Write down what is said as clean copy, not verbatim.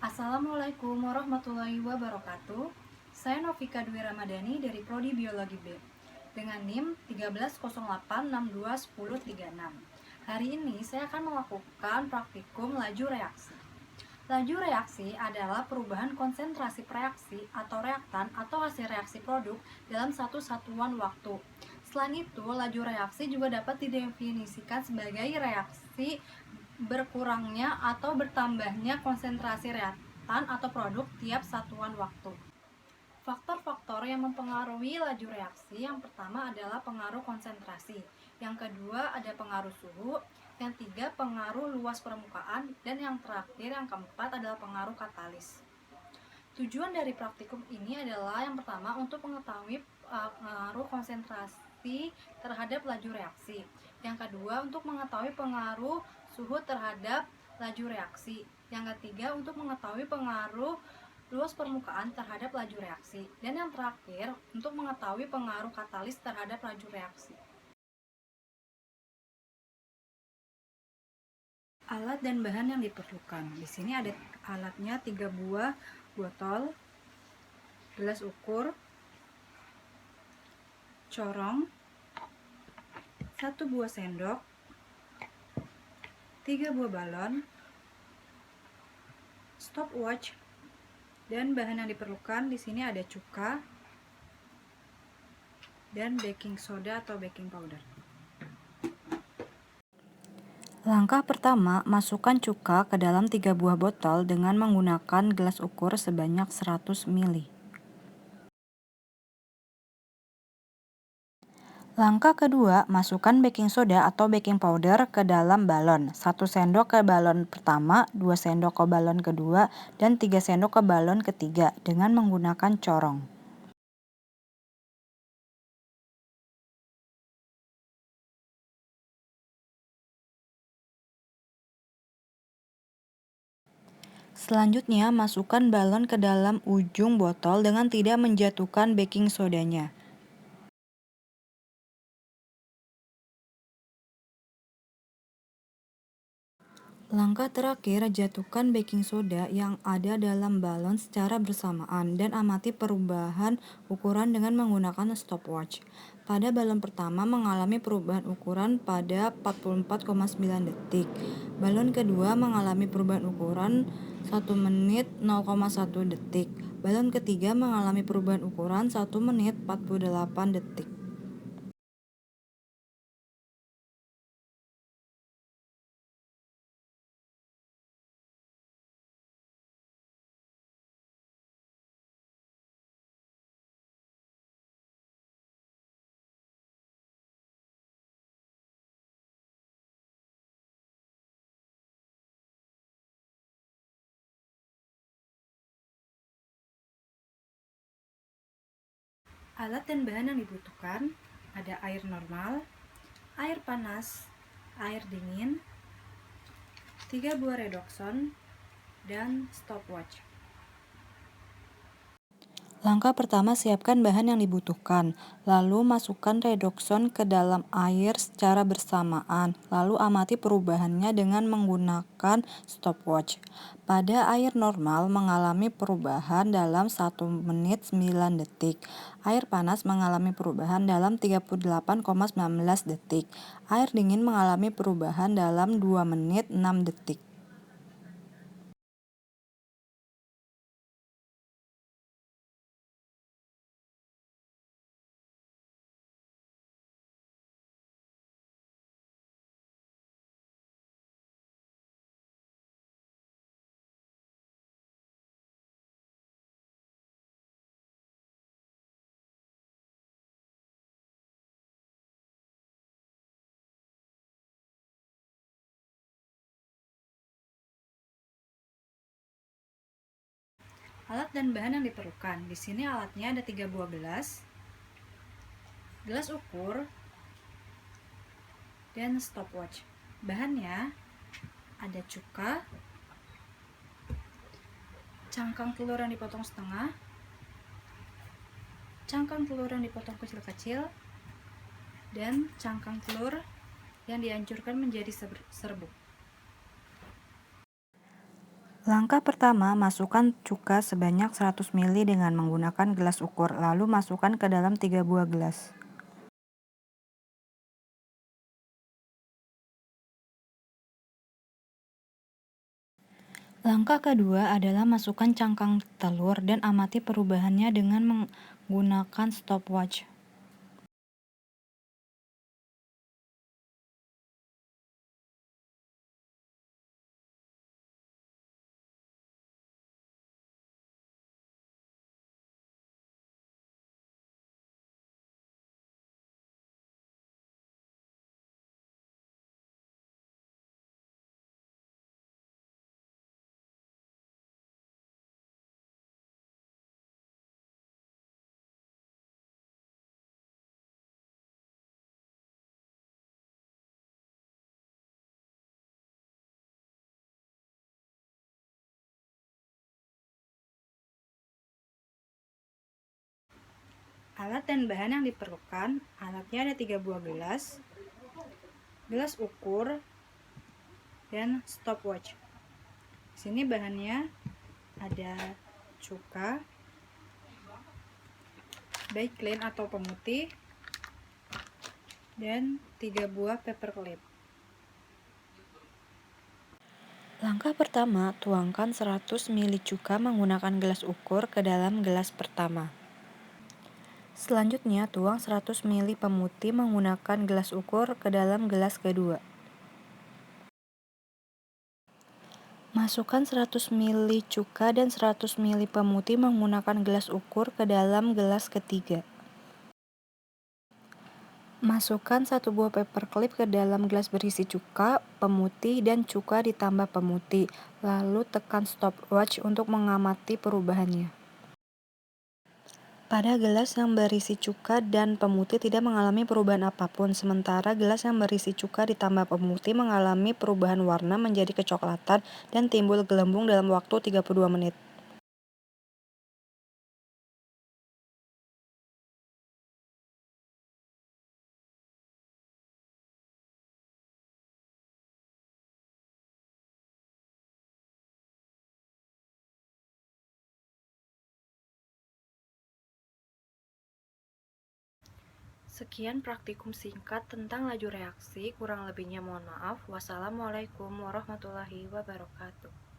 Assalamualaikum warahmatullahi wabarakatuh. Saya Novika Dwi Ramadhani dari Prodi Biologi B dengan NIM 1308621036. Hari ini saya akan melakukan praktikum laju reaksi. Laju reaksi adalah perubahan konsentrasi reaksi atau reaktan atau hasil reaksi produk dalam satu satuan waktu. Selain itu, laju reaksi juga dapat didefinisikan sebagai reaksi berkurangnya atau bertambahnya konsentrasi reaktan atau produk tiap satuan waktu. Faktor-faktor yang mempengaruhi laju reaksi yang pertama adalah pengaruh konsentrasi, yang kedua ada pengaruh suhu, yang ketiga pengaruh luas permukaan, dan yang terakhir yang keempat adalah pengaruh katalis. Tujuan dari praktikum ini adalah yang pertama untuk mengetahui pengaruh konsentrasi terhadap laju reaksi. Yang kedua untuk mengetahui pengaruh suhu terhadap laju reaksi. Yang ketiga untuk mengetahui pengaruh luas permukaan terhadap laju reaksi. Dan yang terakhir untuk mengetahui pengaruh katalis terhadap laju reaksi. Alat dan bahan yang diperlukan. Di sini ada alatnya 3 buah botol, gelas ukur, corong, 1 buah sendok, 3 buah balon, stopwatch, dan bahan yang diperlukan di sini ada cuka dan baking soda atau baking powder. Langkah pertama, masukkan cuka ke dalam 3 buah botol dengan menggunakan gelas ukur sebanyak 100 ml. Langkah kedua, masukkan baking soda atau baking powder ke dalam balon. 1 sendok ke balon pertama, 2 sendok ke balon kedua, dan 3 sendok ke balon ketiga dengan menggunakan corong. Selanjutnya, masukkan balon ke dalam ujung botol dengan tidak menjatuhkan baking sodanya. Langkah terakhir, jatuhkan baking soda yang ada dalam balon secara bersamaan dan amati perubahan ukuran dengan menggunakan stopwatch. Pada balon pertama mengalami perubahan ukuran pada 44,9 detik. Balon kedua mengalami perubahan ukuran 1 menit 0,1 detik. Balon ketiga mengalami perubahan ukuran 1 menit 48 detik. Alat dan bahan yang dibutuhkan ada air normal, air panas, air dingin, 3 buah redoxon, dan stopwatch. Langkah pertama, siapkan bahan yang dibutuhkan, lalu masukkan redoxon ke dalam air secara bersamaan, lalu amati perubahannya dengan menggunakan stopwatch. Pada air normal mengalami perubahan dalam 1 menit 9 detik. Air panas mengalami perubahan dalam 38,19 detik. Air dingin mengalami perubahan dalam 2 menit 6 detik. Alat dan bahan yang diperlukan. Di sini alatnya ada 3 buah gelas ukur, dan stopwatch. Bahannya ada cuka, cangkang telur yang dipotong setengah, cangkang telur yang dipotong kecil-kecil, dan cangkang telur yang dihancurkan menjadi serbuk. Langkah pertama, masukkan cuka sebanyak 100 ml dengan menggunakan gelas ukur, lalu masukkan ke dalam 3 buah gelas. Langkah kedua adalah masukkan cangkang telur dan amati perubahannya dengan menggunakan stopwatch. Alat dan bahan yang diperlukan, alatnya ada 3 buah gelas, gelas ukur, dan stopwatch. Di sini bahannya ada cuka, baik clean atau pemutih, dan 3 buah paperclip. Langkah pertama, tuangkan 100 ml cuka menggunakan gelas ukur ke dalam gelas pertama. Selanjutnya, tuang 100 ml pemutih menggunakan gelas ukur ke dalam gelas kedua. Masukkan 100 ml cuka dan 100 ml pemutih menggunakan gelas ukur ke dalam gelas ketiga. Masukkan 1 buah paperclip ke dalam gelas berisi cuka, pemutih, dan cuka ditambah pemutih. Lalu tekan stopwatch untuk mengamati perubahannya. Pada gelas yang berisi cuka dan pemutih tidak mengalami perubahan apapun, sementara gelas yang berisi cuka ditambah pemutih mengalami perubahan warna menjadi kecoklatan dan timbul gelembung dalam waktu 32 menit. Sekian praktikum singkat tentang laju reaksi, kurang lebihnya mohon maaf. Wassalamualaikum warahmatullahi wabarakatuh.